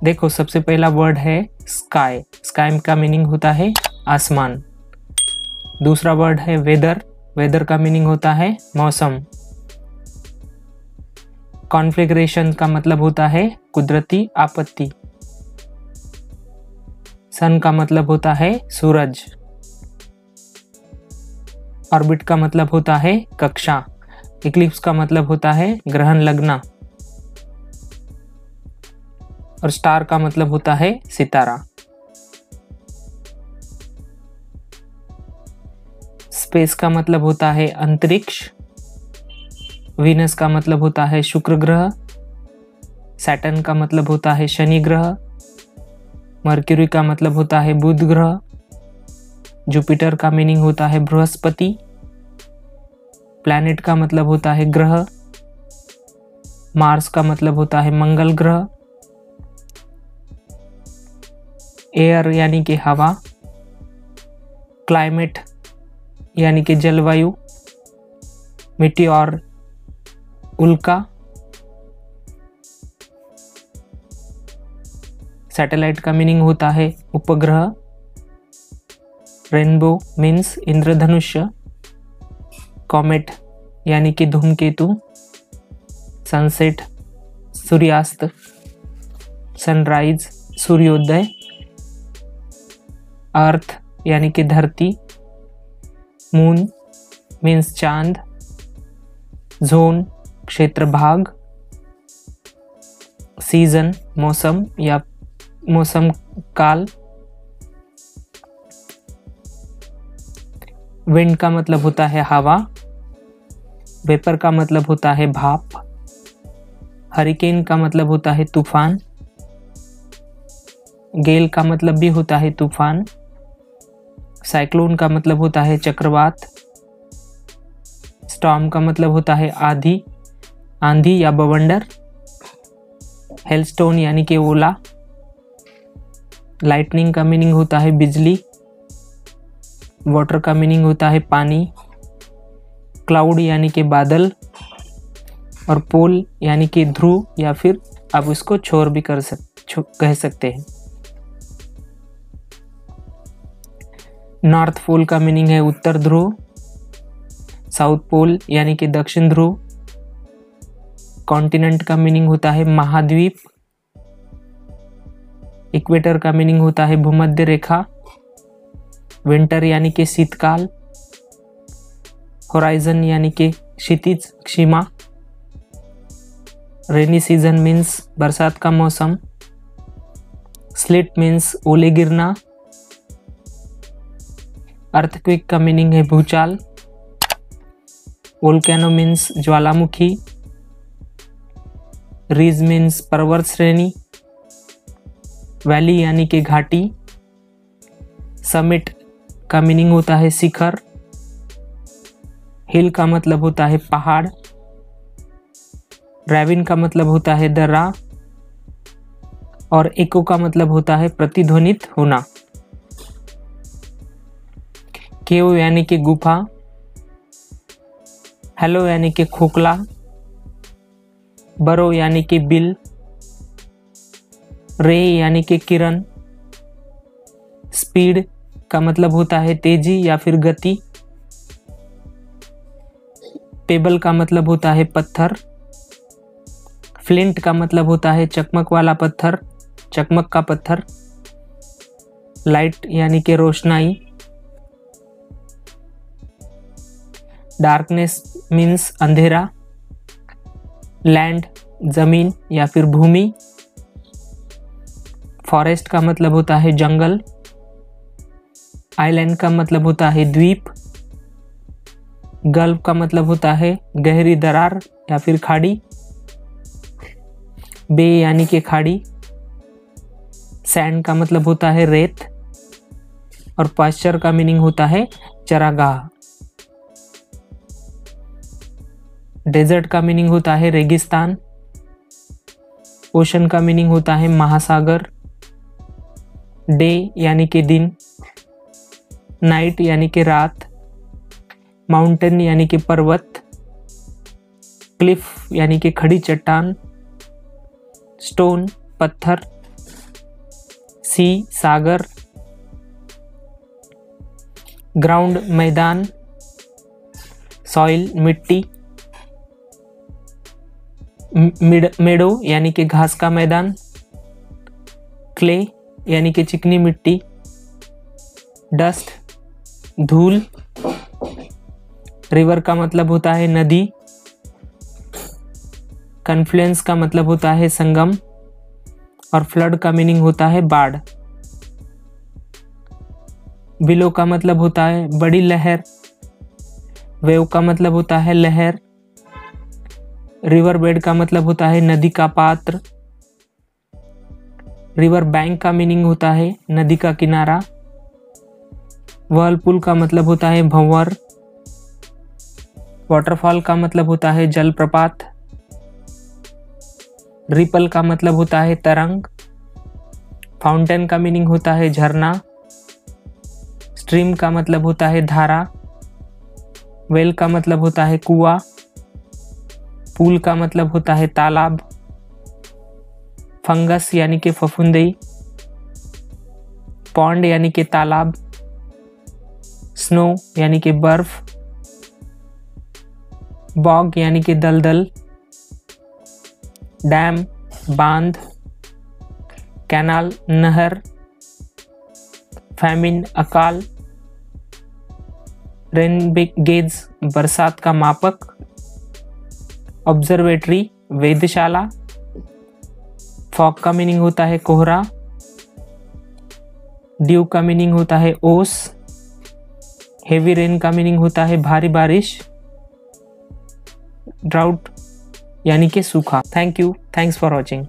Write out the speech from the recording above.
देखो सबसे पहला वर्ड है स्काई। स्काई का मीनिंग होता है आसमान। दूसरा वर्ड है वेदर। वेदर का मीनिंग होता है मौसम। कॉन्फ़िगरेशन का मतलब होता है कुदरती आपत्ति। सन का मतलब होता है सूरज। ऑर्बिट का मतलब होता है कक्षा। इक्लिप्स का मतलब होता है ग्रहण लगना। और स्टार का मतलब होता है सितारा। स्पेस का मतलब होता है अंतरिक्ष। वीनस का मतलब होता है शुक्र ग्रह। सैटर्न का मतलब होता है शनि ग्रह। मर्क्यूरी का मतलब होता है बुध ग्रह। जुपिटर का मीनिंग होता है बृहस्पति। प्लैनेट का मतलब होता है ग्रह। मार्स का मतलब होता है मंगल ग्रह। एयर यानी कि हवा। क्लाइमेट यानी कि जलवायु। मीटियोर उल्का। सैटेलाइट का मीनिंग होता है उपग्रह। रेनबो मीन्स इंद्रधनुष्य। कॉमेट यानी कि धूमकेतु। सनसेट सूर्यास्त। सनराइज सूर्योदय। अर्थ यानी कि धरती। मून मीन्स चांद। जोन क्षेत्र भाग। सीजन मौसम या मौसम काल। विंड का मतलब होता है हवा। वेपर का मतलब होता है भाप। हरिकेन का मतलब होता है तूफान। गेल का मतलब भी होता है तूफान। साइक्लोन का मतलब होता है चक्रवात। स्टॉर्म का मतलब होता है आंधी या बवंडर। हेलस्टोन यानी कि ओला। लाइटनिंग का मीनिंग होता है बिजली। वाटर का मीनिंग होता है पानी। क्लाउड यानी कि बादल। और पोल यानी कि ध्रुव या फिर आप इसको छोर भी कह सकते हैं। नॉर्थ पोल का मीनिंग है उत्तर ध्रुव। साउथ पोल यानी कि दक्षिण ध्रुव। कॉन्टिनेंट का मीनिंग होता है महाद्वीप। इक्वेटर का मीनिंग होता है भूमध्य रेखा। विंटर यानी कि शीतकाल। होराइजन यानी कि क्षितिज सीमा। रेनी सीजन मीन्स बरसात का मौसम। स्लिट मीन्स ओले गिरना। अर्थक्वेक का मीनिंग है भूचाल। वोल्केनो मीन्स ज्वालामुखी। रिज मीन्स पर्वत श्रेणी। वैली यानी कि घाटी। समिट का मीनिंग होता है शिखर। हिल का मतलब होता है पहाड़। रैविन का मतलब होता है दर्रा। और एको का मतलब होता है प्रतिध्वनित होना। केव यानी कि गुफा। हेलो यानी कि खोखला। बरो यानी कि बिल। रे यानी कि किरण। स्पीड का मतलब होता है तेजी या फिर गति। पेबल का मतलब होता है पत्थर। फ्लिंट का मतलब होता है चकमक वाला पत्थर, चकमक का पत्थर। लाइट यानी कि रोशनाई। डार्कनेस मीन्स अंधेरा। लैंड जमीन या फिर भूमि। फॉरेस्ट का मतलब होता है जंगल। आइलैंड का मतलब होता है द्वीप। गल्फ का मतलब होता है गहरी दरार या फिर खाड़ी। बे यानी कि खाड़ी। सैंड का मतलब होता है रेत। और पास्चर का मीनिंग होता है चरागाह। डेजर्ट का मीनिंग होता है रेगिस्तान। ओशन का मीनिंग होता है महासागर। डे यानी कि दिन। नाइट यानी कि रात। माउंटेन यानी कि पर्वत। क्लिफ यानी कि खड़ी चट्टान। स्टोन पत्थर। सी सागर, ग्राउंड मैदान, सॉइल मिट्टी, मेडो यानी कि घास का मैदान, क्ले यानी कि चिकनी मिट्टी, डस्ट धूल, रिवर का मतलब होता है नदी, कन्फ्लुएंस का मतलब होता है संगम, और फ्लड का मीनिंग होता है बाढ़। बिलो का मतलब होता है बड़ी लहर, वेव का मतलब होता है लहर, रिवर बेड का मतलब होता है नदी का पात्र, रिवर बैंक का मीनिंग होता है नदी का किनारा, व्हर्लपूल का मतलब होता है भंवर, वाटरफॉल का मतलब होता है जलप्रपात, रिपल का मतलब होता है तरंग, फाउंटेन का मीनिंग होता है झरना, स्ट्रीम का मतलब होता है धारा, वेल का मतलब होता है कुआं, पूल का मतलब होता है तालाब, फंगस यानी कि फफूंदी, पॉन्ड यानी कि तालाब, स्नो यानी कि बर्फ, बॉग यानी कि दलदल, डैम बांध, कैनाल नहर, फैमिन अकाल, रेन गेज बरसात का मापक, ऑब्जर्वेटरी वेधशाला, फॉग का मीनिंग होता है कोहरा, ड्यू का मीनिंग होता है ओस, हेवी रेन का मीनिंग होता है भारी बारिश, ड्राउट यानी कि सूखा। Thank you, thanks for watching.